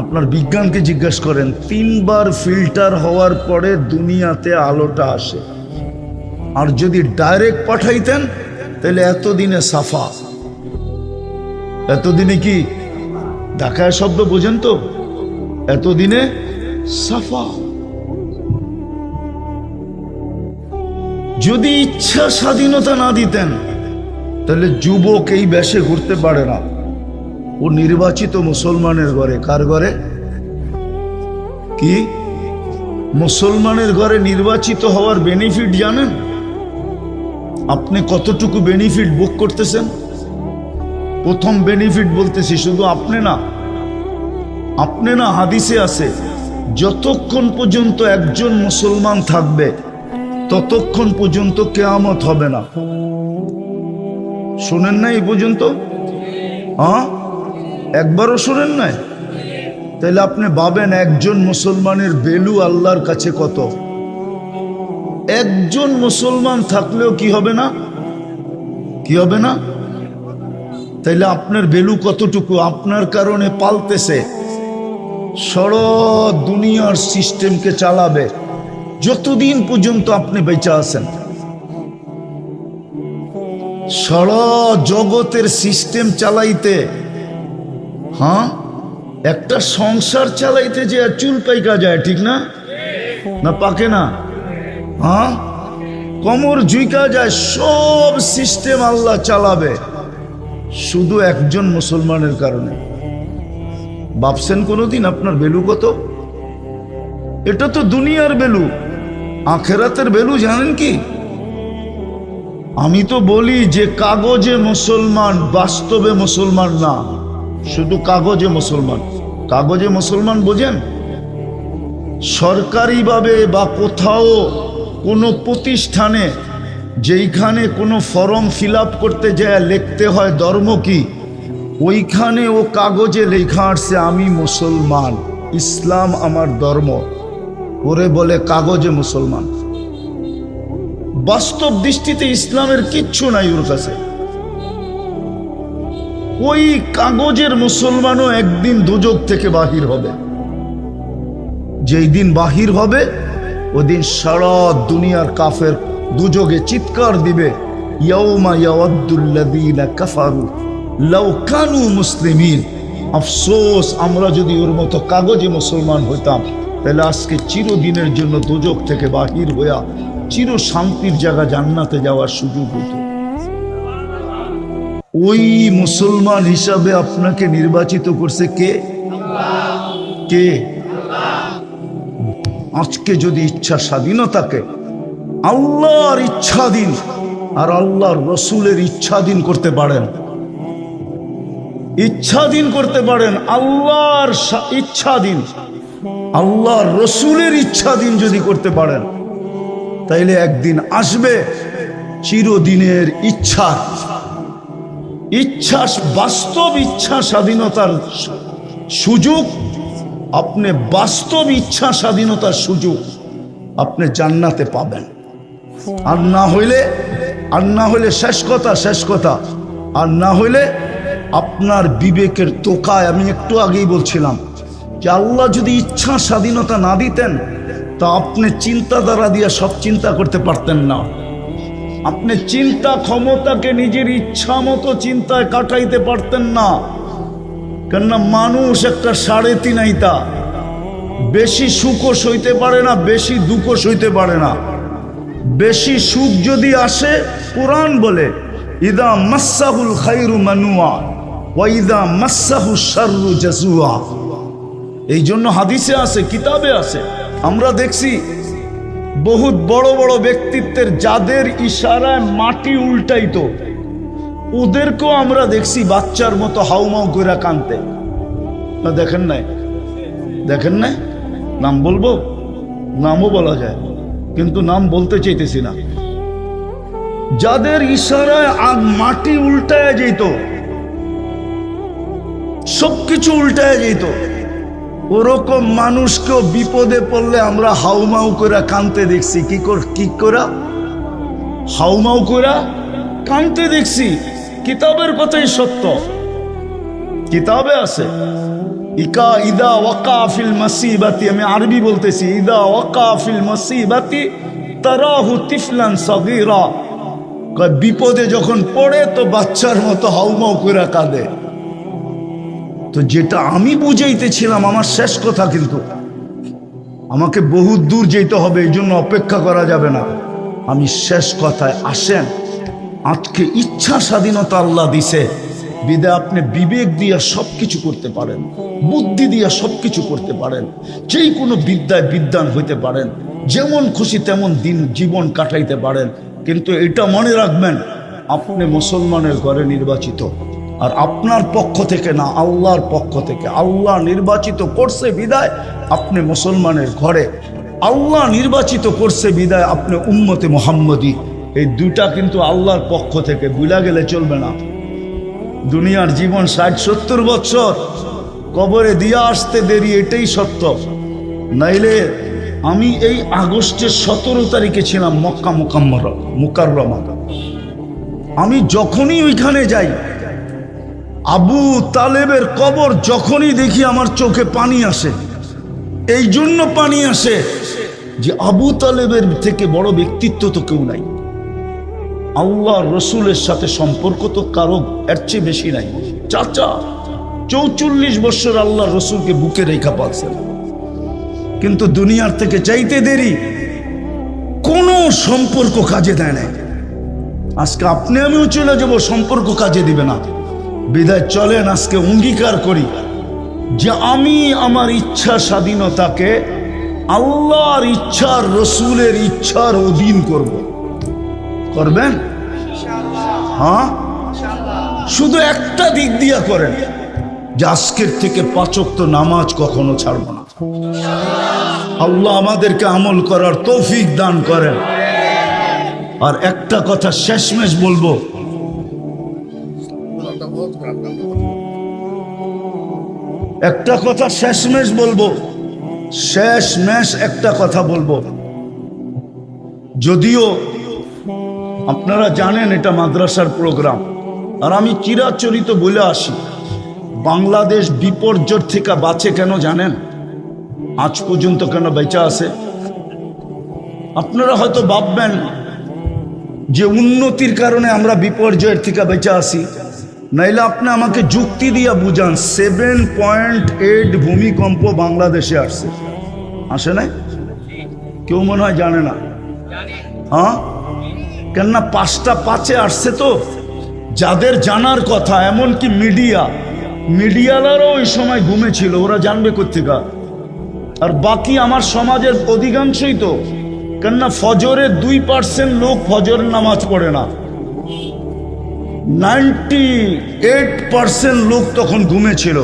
আপনার বিজ্ঞানকে জিজ্ঞেস করেন, 3 বার ফিল্টার হওয়ার পরে দুনিয়াতে আলোটা আসে। আর যদি ডাইরেক্ট পাঠাইতেন তাহলে এতদিনে সাফা। এতদিনে কি? ঢাকায় শব্দ বোঝেন তো? এতদিনে সাফা। যদি ইচ্ছা স্বাধীনতা না দিতেন তাহলে যুবক এই বেশে ঘুরতে পারে না। ও নির্বাচিত মুসলমানের ঘরে। কার ঘরে? কি মুসলমানের ঘরে নির্বাচিত হওয়ার বেনিফিট জানেন? আপনি কতটুকু বেনিফিট ভোগ করতেছেন? প্রথম বেনিফিট বলতেছি, শুধু আপনি না, হাদিসে আছে যতক্ষণ পর্যন্ত একজন মুসলমান থাকবে ততক্ষণ পর্যন্ত কিয়ামত হবে না। শুনেন না এই পর্যন্ত? একবারও শুনেন নাই? তাহলে আপনি ভাবেন একজন মুসলমানের ভ্যালু আল্লাহর কাছে কত। একজন মুসলমান থাকলেও কি হবে না, কি হবে না? তাইলে আপনার ভ্যালু কতটুকু? আপনার কারণে পালতেছে, সারা দুনিয়ার সিস্টেমকে চালাবে যতদিন পর্যন্ত আপনি বেঁচে আছেন। সারা জগতের সিস্টেম চালাইতে, হ্যাঁ, একটা সংসার চালাইতে যে চুল পাইকা যায়, ঠিক না? না পাকে না? হ্যাঁ, কোমর ঝুঁকা যায়, সব সিস্টেম আল্লাহ চালাবে শুধু একজন মুসলমানের কারণে। ভাবছেন কোনোদিন আপনার ভ্যালু কত? এটা তো দুনিয়ার ভ্যালু। আখেরাতের ভ্যালু জানেন কি? আমি তো বলি যে কাগজে মুসলমান, বাস্তবে মুসলমান না, শুধু কাগজে মুসলমান। কাগজে মুসলমান বোঝেন? সরকারিভাবে বা কোথাও কোনো প্রতিষ্ঠানে যেইখানে কোনো ফর্ম ফিল আপ করতে যায় লিখতে হয় ধর্ম কি, ওইখানে ও কাগজে লেখা আসছে আমি মুসলমান, ইসলাম আমার ধর্ম, ওরে বলে কাগজে মুসলমান। বাস্তব দৃষ্টিতে ইসলামের কিচ্ছু নাই ওর কাছে। ওই কাগজের মুসলমানও একদিন দুজক থেকে বাহির হবে। যেই দিন বাহির হবে ওদিন সারা দুনিয়ার কাফের দুজকে চিৎকার দিবে, ইয়াউমা ইয়াওয়াদ্দুল্লাযীনা কাফারু লাউ কানু মুসলিমিন। আফসোস, আমরা যদি ওর মতো কাগজে মুসলমান হইতাম তাহলে আজকে চিরদিনের জন্য দুজক থেকে বাহির হইয়া চির শান্তির জায়গা জান্নাতে যাওয়ার সুযোগ হতো। ওই মুসলমান হিসাবে আপনাকে নির্বাচিত করছে কে? কে? আজকে যদি ইচ্ছা স্বাধীনতাকে আল্লাহর ইচ্ছাধীন আর আল্লাহর রসুলের ইচ্ছাধীন করতে পারেন, ইচ্ছাধীন করতে পারেন, আল্লাহর ইচ্ছাধীন, আল্লাহর রসুলের ইচ্ছাধীন যদি করতে পারেন, তাইলে একদিন আসবে চিরদিনের ইচ্ছা, ইচ্ছা, বাস্তব ইচ্ছা স্বাধীনতার সুযোগ। আপনি বাস্তব ইচ্ছা স্বাধীনতার সুযোগ আপনি জান্নাতে পাবেন। আর না হইলে শেষ কথা, শেষ কথা, আর না হইলে আপনার বিবেকের তোকায়, আমি একটু আগেই বলছিলাম যে আল্লাহ যদি ইচ্ছা স্বাধীনতা না দিতেন তা আপনি চিন্তাধারা দিয়ে সব চিন্তা করতে পারতেন না। আপনি চিন্তা ক্ষমতাকে নিজের ইচ্ছা মতো চিন্তায় কাটাইতে পারতেন না। কেননা মানুষ একটা 3.5 আইতা, বেশি সুখও সইতে পারে না, বেশি দুঃখও সইতে পারে না। বেশি সুখ যদি আসে, কোরআন বলে ইদা মাসাহুল খাইরু মানুয়া ওয়া ইদা মাসাহু শাররু জাজুয়া। এই জন্য হাদিসে আছে, কিতাবে আছে, আমরা দেখছি বহুত বড় বড় ব্যক্তিত্বের যাদের ইশারায় মাটি উল্টাইতো, ওদেরকেও আমরা দেখছি বাচ্চার মতো হাউমাউ করে কাঁদতে। না দেখেন নাই? দেখেন নাই? নাম বলবো? নামও বলা যায়, কিন্তু নাম বলতে চাইতেছি না। যাদের ইশারায় মাটি উল্টায় যেত, সবকিছু উল্টায় যেত, ওরকম মানুষকেও বিপদে পড়লে আমরা হাউমাউ করে কাঁদতে দেখছি। কি করে হাউমাউ করে কাঁদতে দেখছি। কিতাবের কথাই সত্য, কিতাবে আছে। ইদা ওয়াকা ফিল মুসিবাতি, আমি আরবি বলতেছি, ইদা ওয়াকা ফিল মুসিবাতি তারাহু তিফলান সাগীরা। বিপদে যখন পড়ে তো বাচ্চার মতো হাউমাউ করে কাঁদে। তো যেটা আমি বুঝাইতেছিলাম, আমার শেষ কথা, কিন্তু আমাকে বহু দূর যেতে হবে, এই জন্য অপেক্ষা করা যাবে না। আমি শেষ কথায় আসেন, আজকে ইচ্ছা স্বাধীনতা আল্লাহ দিছে বিদায় আপনি বিবেক দিয়া সবকিছু করতে পারেন, বুদ্ধি দিয়া সবকিছু করতে পারেন, যেই কোনো বিদ্যায় বিদ্বান হইতে পারেন, যেমন খুশি তেমন দিন জীবন কাটাইতে পারেন। কিন্তু এটা মনে রাখবেন, আপনি মুসলমানের ঘরে নির্বাচিত, আর আপনার পক্ষ থেকে না, আল্লাহর পক্ষ থেকে। আল্লাহ নির্বাচিত করছে বিদায় আপনি মুসলমানের ঘরে, আল্লাহ নির্বাচিত করছে বিদায় আপনি উম্মতে মুহাম্মদী। এই দুইটা কিন্তু আল্লাহর পক্ষ থেকে, ভুলা গেলে চলবে না। দুনিয়ার জীবন 60-70 বছর, কবরে দিয়া আসতে দেরি, এটাই সত্য। নাইলে আমি এই আগস্টের 17 তারিখে ছিলাম মক্কা মুকাররমা। আমি যখনই ওইখানে যাই, আবু তালেবের কবর যখনই দেখি আমার চোখে পানি আসে। এই জন্য পানি আসে যে আবু তালেবের থেকে বড় ব্যক্তিত্ব তো কেউ নাই। আল্লাহ রসুলের সাথে সম্পর্ক তো কারো এর চেয়ে বেশি নাই। চাচা 44 বছর আল্লাহ রসুলকে বুকে রেখা পাচ্ছেন, কিন্তু দুনিয়ার থেকে চাইতে দেরি, কোনো সম্পর্ক কাজে দেয় না। আজকে আপনি আমিও চলে যাব, সম্পর্ক কাজে দিবে না। বিদায় চলেন আজকে অঙ্গীকার করি যে আমি আমার ইচ্ছা স্বাধীনতাকে আল্লাহর ইচ্ছার রসুলের ইচ্ছার অধীন করব। করবেন? হ্যাঁ, শুধু একটা দিক দিয়া করেন যে আজকের থেকে 5 ওয়াক্ত নামাজ কখনো ছাড়ব না। আল্লাহ আমাদেরকে আমল করার তৌফিক দান করেন। আর একটা কথা শেষমেশ বলবো, শেষমেশ একটা কথা বলবো। যদিও আপনারা জানেন এটা মাদ্রাসার প্রোগ্রাম, আর আমি চিরাচরিত বলে আসি, বাংলাদেশ বিপর্যয় থেকে বাঁচে কেন জানেন? আজ পর্যন্ত কেন বেঁচে আছে? আপনারা হয়তো ভাববেন যে উন্নতির কারণে আমরা বিপর্যয়ের থেকে বেঁচে আসি। নাইলে আপনি আমাকে যুক্তি দিয়ে বুঝান 7.8 ভূমিকম্প বাংলাদেশে আসছে, আসে নাই? কেউ মনে হয় জানে না। হ্যাঁ, কেননা 5টা 5-এ আসছে। তো যাদের জানার কথা, এমনকি মিডিয়ালারও ওই সময় ঘুমেছিল, ওরা জানবে কোথেকে? আর বাকি আমার সমাজের অধিকাংশই তো, কেননা ফজরের 2% লোক ফজরের নামাজ পড়ে না, 98% লোক তখন ঘুমেছিল।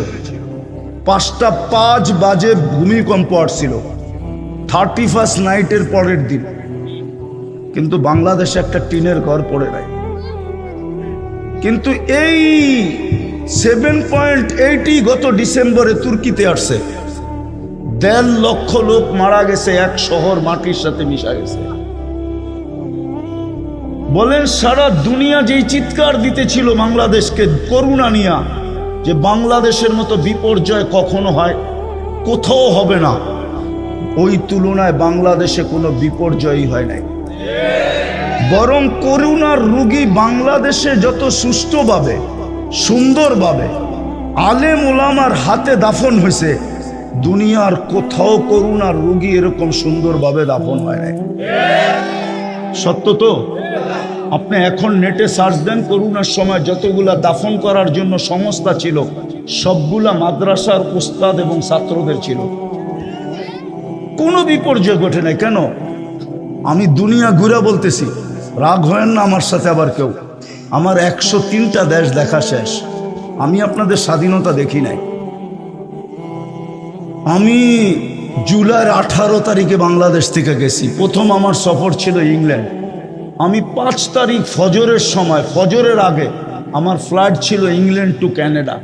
5টা 5 বাজে ভূমিকম্প আসছিল, 31st নাইটের পরের দিন। কিন্তু বাংলাদেশে একটা টিনের ঘর পড়ে নাই। কিন্তু এই 7.8 গত ডিসেম্বরে তুর্কিতে আসছে। 1.5 লক্ষ লোক মারা গেছে, এক শহর মাটির সাথে মিশা গেছে। বলেন সারা দুনিয়া যেই চিৎকার দিতেছিল বাংলাদেশকে করুণা নিয়া, যে বাংলাদেশের মতো বিপর্যয় কখনো হয়, কোথাও হবে না, ওই তুলনায় বাংলাদেশে কোনো বিপর্যয়ই হয় নাই। বরং করুণার রোগী বাংলাদেশে যত সুষ্ঠুভাবে সুন্দরভাবে আলেম ওলামার হাতে দাফন হয়েছে, দুনিয়ার কোথাও করুণার রোগী এরকম সুন্দরভাবে দাফন হয় নাই। সত্য তো? আপনি এখন নেটে সার্চ দেন, করোনার সময় যতগুলা দাফন করার জন্য সংস্থা ছিল, সবগুলা মাদ্রাসার উস্তাদ এবং ছাত্রদের ছিল। কোনো বিপর্যয় ঘটে নাই। কেন? আমি দুনিয়া ঘুরে বলতেছি, রাগ হয় না আমার সাথে আবার কেউ। আমার 103টা দেশ দেখা শেষ। আমি আপনাদের স্বাধীনতা দেখি নাই। আমি জুলাইয়ের 18 তারিখে বাংলাদেশ থেকে গেছি। প্রথম আমার সফর ছিল ইংল্যান্ড। আমি 5 তারিখ ফজরের সময়, ফজরের আগে আমার ফ্লাইট ছিল ইংল্যান্ড টু ক্যানাডা।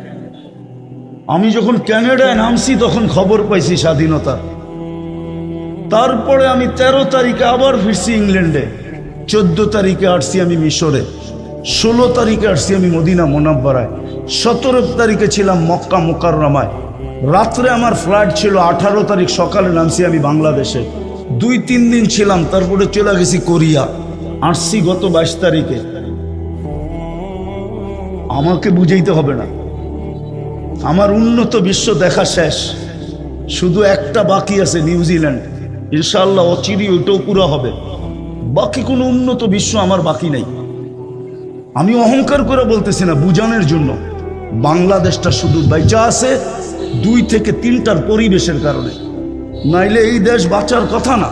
আমি যখন ক্যানাডায় নামছি তখন খবর পাইছি স্বাধীনতা। তারপরে আমি 13 তারিখে আবার ফিরছি ইংল্যান্ডে। 14 তারিখে আসছি আমি মিশরে। 16 তারিখে আসছি আমি মদিনা মুনাব্বারায়। 17 তারিখে ছিলাম মক্কা মুকাররমায়। রাত্রে আমার ফ্লাইট ছিল। 18 তারিখ সকালে নামছি আমি বাংলাদেশে। 2-3 দিন ছিলাম, তারপরে চলে গেছি কোরিয়া। আসছি গত 22 তারিখে। আমাকে বুঝাইতে হবে না, আমার উন্নত বিশ্ব দেখা শেষ। শুধু একটা বাকি আছে, নিউজিল্যান্ড। ইনশাআল্লাহ অচিরেই ওইটাও পুরো হবে। বাকি কোনো উন্নত বিশ্ব আমার বাকি নাই। আমি অহংকার করে বলতেছি না, বুঝানোর জন্য। বাংলাদেশটা শুধু বেঁচে আছে 2 থেকে 3টার পরিবেশের কারণে, নাইলে এই দেশ বাঁচার কথা না।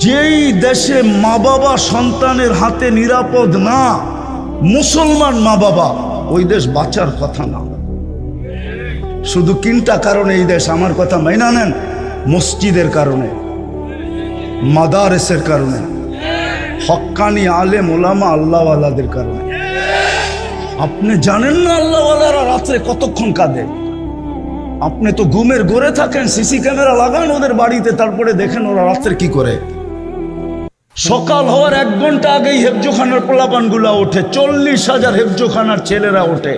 যেই দেশে মা বাবা সন্তানের হাতে নিরাপদ না, মুসলমান মা বাবা, ওই দেশ বাঁচার কথা না। শুধু 3টা কারণে এই দেশ, আমার কথা মাইনা নেন। মসজিদের কারণে, মাদারেসের কারণে, হক্কানি আলেম ওলামা আল্লাহওয়ালাদের কারণে। আপনি জানেন না আল্লাহওয়ালারা রাত্রে কতক্ষণ কাঁদে? আপনি তো ঘুমের ঘরে থাকেন, সিসি ক্যামেরা লাগান ওদের বাড়িতে, তারপরে দেখেন ওরা রাত্রে কি করে। সকাল হওয়ার 1 ঘন্টা আগেই হেফজোখানার পোলাপানগুলা ওঠে, 40,000 হেফজোখানার ছেলেরা ওঠে।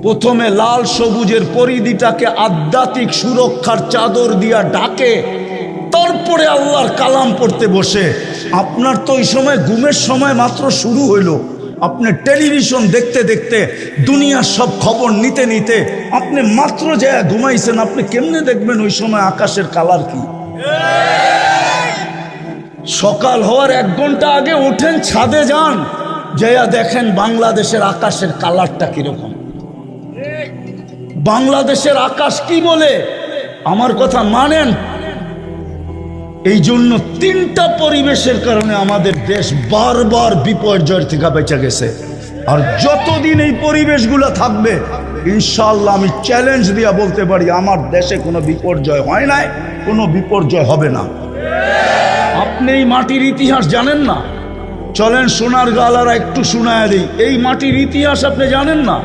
প্রথমে লাল সবুজের পরিধিটাকে আধ্যাত্মিক সুরক্ষার চাদর দিয়া ডাকে, তারপরে আল্লাহর কালাম পড়তে বসে। আপনার তো ওই সময় ঘুমের সময় মাত্র শুরু হইল, আপনি টেলিভিশন দেখতে দেখতে দুনিয়ার সব খবর নিতে নিতে আপনি মাত্র যায় ঘুমাইছেন। আপনি কেমনে দেখবেন ওই সময় আকাশের কালার কি? সকাল হওয়ার 1 ঘন্টা আগে ওঠেন, ছাদে যান, যাইয়া দেখেন বাংলাদেশের আকাশের কালারটা কিরকম। বাংলাদেশের আকাশ কি বলে আমার কথা মানেন? এই জন্য 3টা পরিবেশের কারণে আমাদের দেশ বারবার বিপর্যয়ের থেকে বেঁচে গেছে। আর যতদিন এই পরিবেশগুলো থাকবে, ইনশাআল্লাহ আমি চ্যালেঞ্জ দিয়া বলতে পারি আমার দেশে কোনো বিপর্যয় হয় নাই, কোনো বিপর্যয় হবে না। আপনি এই মাটির ইতিহাস জানেন না? চলেন সোনার গালারা একটু শোনায় দিই। এই মাটির ইতিহাস আপনি জানেন না?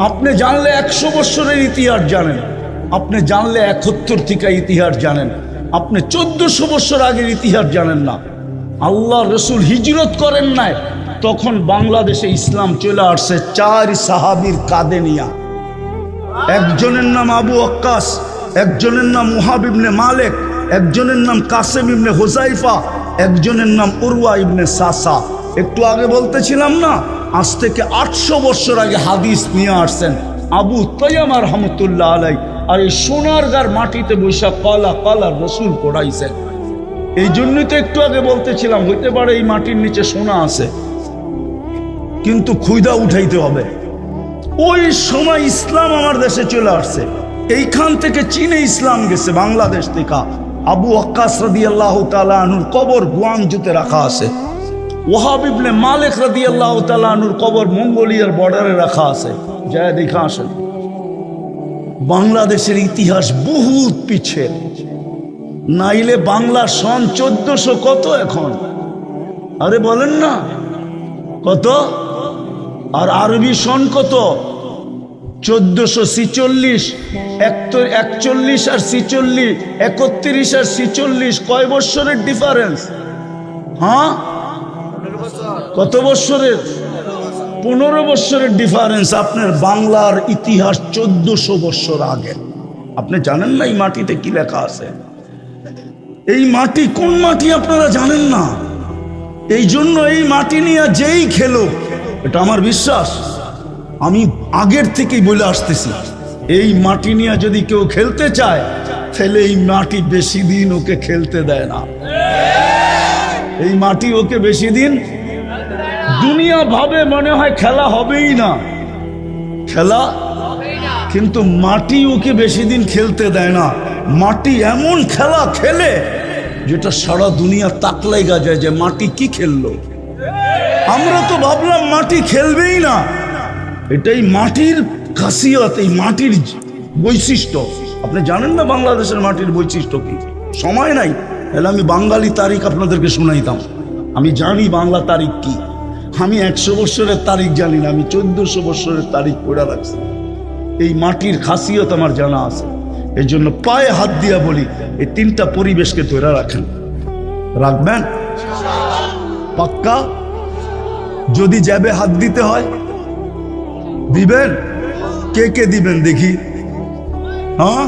আপনি জানলে 100 বছরের ইতিহাস জানেন, আপনি জানলে 71 থেকে ইতিহাস জানেন, আপনি 1400 বছর আগের ইতিহাস জানেন না। আল্লাহ রসুল হিজরত করেন নাই, তখন বাংলাদেশে ইসলাম চলে আসছে 4 সাহাবীর কাঁধে নিয়া। একজনের নাম আবু ওয়াক্কাস, একজনের নাম মুহাব ইবনে মালিক, একজনের নাম কাসেম ইবনে হুযাইফা, একজনের নাম উরওয়া ইবনে সাসা। একটু আগে বলতেছিলাম না, আজ থেকে 800 বছর আগে হাদিস নিয়ে আসছেন আবু তাইয়াম রহমতুল্লাহ আলাই। আর এই সোনারগাঁর মাটিতে বৈশা কালা কালা রসুল পড়াইছেন। এই জন্যই তো একটু আগে বলতেছিলাম, হইতে পারে এই মাটির নিচে সোনা আছে, কিন্তু খুইদা উঠাইতে হবে। ওই সময় ইসলাম আমার দেশে চলে আসছে, এইখান থেকে চীনে ইসলাম গেছে বাংলাদেশ থেকে। আবু ওয়াক্কাস রাদিয়াল্লাহু তাআলা আনহুর কবর গুয়াংজুতে রাখা আছে। ওয়াহাব ইবনে মালিক রাদিয়াল্লাহু তাআলা আনহুর কবর মঙ্গোলিয়ার বর্ডারে রাখা আছে, যা দেখা আসেন। বাংলাদেশের ইতিহাস বহুত পিছে, নাইলে বাংলা সন 1400 কত এখন? আরে বলেন না কত? আর আরবি সন কত? 1446। 41 আর 46, 31 আর 46, কয় বছরের ডিফারেন্স? হ্যাঁ, কত বছরের? 15 বছরের ডিফারেন্স। আপনার বাংলার ইতিহাস 1400 বছর আগে। আপনি জানেন না এই মাটিতে কি লেখা আছে? এই মাটি কোন মাটি আপনারা জানেন না। এই জন্য এই মাটি নিয়ে যেই খেলো, এটা আমার বিশ্বাস, আমি আগের থেকেই বলে আসতেছি, এই মাটি নিয়ে যদি কেউ খেলতে চায় তাহলে এই মাটি বেশি দিন ওকে খেলতে দেয় না। এই মাটি ওকে বেশি দিন, দুনিয়া ভাবে মনে হয় খেলা হবেই না, খেলা, কিন্তু মাটি ওকে বেশি দিন খেলতে দেয় না। মাটি এমন খেলা খেলে যেটা সারা দুনিয়া তাক লাগা যায় যে মাটি কি খেললো। আমরা তো ভাবলাম মাটি খেলবেই না, এটাই মাটির খাসিয়ত, এই মাটির বৈশিষ্ট্য। আপনি জানেন না বাংলাদেশের মাটির বৈশিষ্ট্য কি? সময় নাই, তাহলে আমি বাঙালি তারিখ আপনাদেরকে শুনাইতাম। আমি জানি বাংলা তারিখ কি। আমি 100 বছরের তারিখ জানি না, আমি 1400 বছরের তারিখ পড়ে রাখছি। এই মাটির খাসিয়ত আমার জানা আছে। এই জন্য পায়ে হাত দিয়া বলি, এই 3টা পরিবেশকে ধরে রাখেন, রাখবেন পাক্কা? যদি যাবে হাত দিতে হয় দিবেন? কে কে দিবেন দেখি? হ্যাঁ,